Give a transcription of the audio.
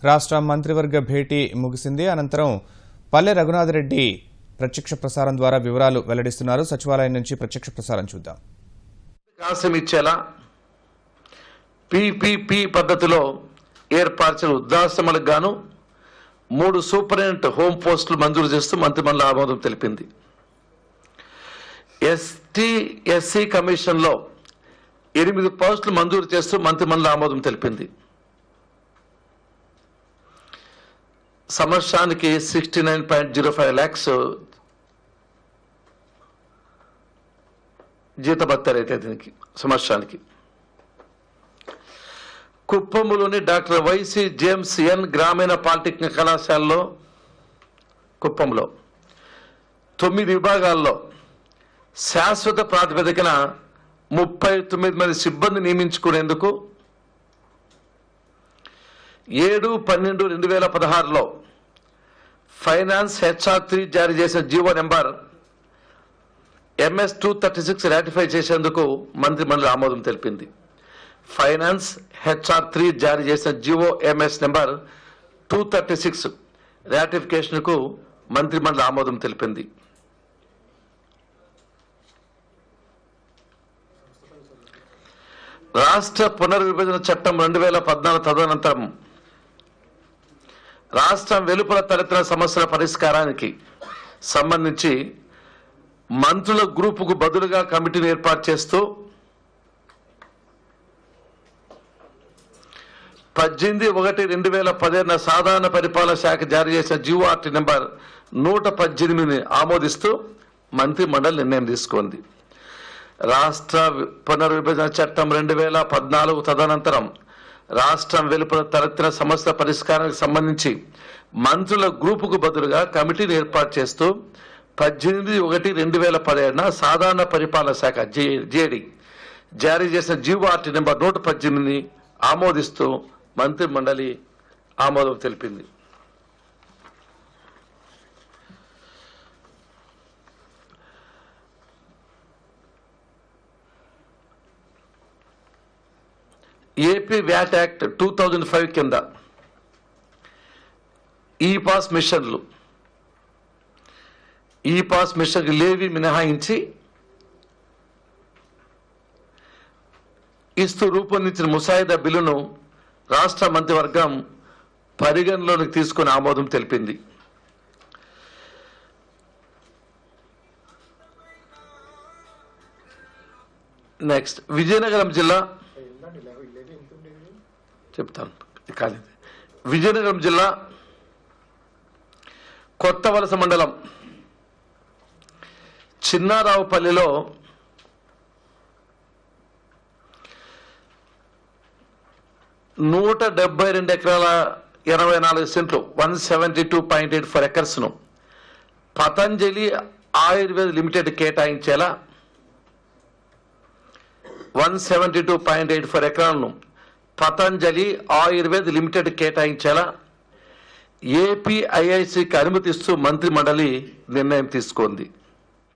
రాష్ట్ర మంత్రివర్గ భేటీ ముగిసింది. అనంతరం పల్లె రఘునాథరెడ్డి ప్రత్యక్ష ప్రసారం ద్వారా వివరాలు వెల్లడిస్తున్నారు. సచివాలయం నుంచి ప్రత్యక్ష ప్రసారం చూద్దాం. కాసమిచ్చేలా పీపీపీ పద్ధతిలో ఏర్పరిచిన వృద్ధాశ్రమాలకు గాను 3 సూపరింటెండెంట్ హోమ్ పోస్టులు మంజూరు చేస్తూ మంత్రిమండలి ఆమోదం తెలిపింది. ఎస్టీ ఎస్సీ కమిషన్లో 8 పోస్టులు మంజూరు చేస్తూ మంత్రిమండలి ఆమోదం తెలిపింది. సంవత్సరానికి 69.05 lakhs జీతభత్యాలు అయితే దీనికి సంవత్సరానికి. కుప్పంలోని డాక్టర్ వైసి జేమ్స్ ఎన్ గ్రామీణ పాలిటెక్నిక్ కళాశాలలో కుప్పంలో 9 విభాగాల్లో శాశ్వత ప్రాతిపదికన 39 మంది సిబ్బంది నియమించుకునేందుకు 7/12/2016లో ఫైనాన్స్ HR3 జారీ చేసిన జీవో నెంబర్ MS 236 రాటిఫై చేసేందుకు మంత్రిమండలి ఆమోదం తెలిపింది. ఫైనాన్స్ HR3 జారీ చేసిన జీవో MS నెంబర్ 236 రాటిఫికేషన్కు మంత్రిమండలి ఆమోదం తెలిపింది. రాష్ట్ర పునర్విభజన చట్టం 2014 తదనంతరం రాష్ట్రం వెలుపల తలెత్తిన సమస్యల పరిష్కారానికి సంబంధించి మంత్రుల గ్రూపుకు బదులుగా కమిటీని ఏర్పాటు చేస్తూ 18/1/2015 సాధారణ పరిపాలన శాఖ జారీ చేసిన GORT నెంబర్ 118ని ఆమోదిస్తూ మంత్రిమండలి నిర్ణయం తీసుకుంది. రాష్ట్ర పునర్విభజన చట్టం 2014 తదనంతరం రాష్ట్రం వెలుపల తలెత్తిన సమస్యల పరిష్కారానికి సంబంధించి మంత్రుల గ్రూపుకు బదులుగా కమిటీని ఏర్పాటు చేస్తూ 18/1/2017 సాధారణ పరిపాలన శాఖ JD జారీ చేసిన GORT నెంబర్ 118ని ఆమోదిస్తూ మంత్రిమండలి ఆమోదం తెలిపింది. ఏపీ వ్యాట్ యాక్ట్ 2005 కింద ఈ-పాస్ మిషన్లు లేవి మినహాయించి ఇస్తూ రూపొందించిన ముసాయిదా బిల్లును రాష్ట్ర మంత్రివర్గం పరిగణలోకి తీసుకుని ఆమోదం తెలిపింది. నెక్స్ట్ విజయనగరం జిల్లా విజయనగరం జిల్లా కొత్తవలస మండలం చిన్నారావుపల్లిలో (172 ఎకరాల 24 సెంట్లు 172.84 acres ను పతంజలి ఆయుర్వేద లిమిటెడ్ కేటాయించేలా 172.84 ఎకరాలను పతంజలి ఆయుర్వేద లిమిటెడ్ కేటాయించేలా APIICకి అనుమతిస్తూ మంత్రిమండలి నిర్ణయం తీసుకుంది.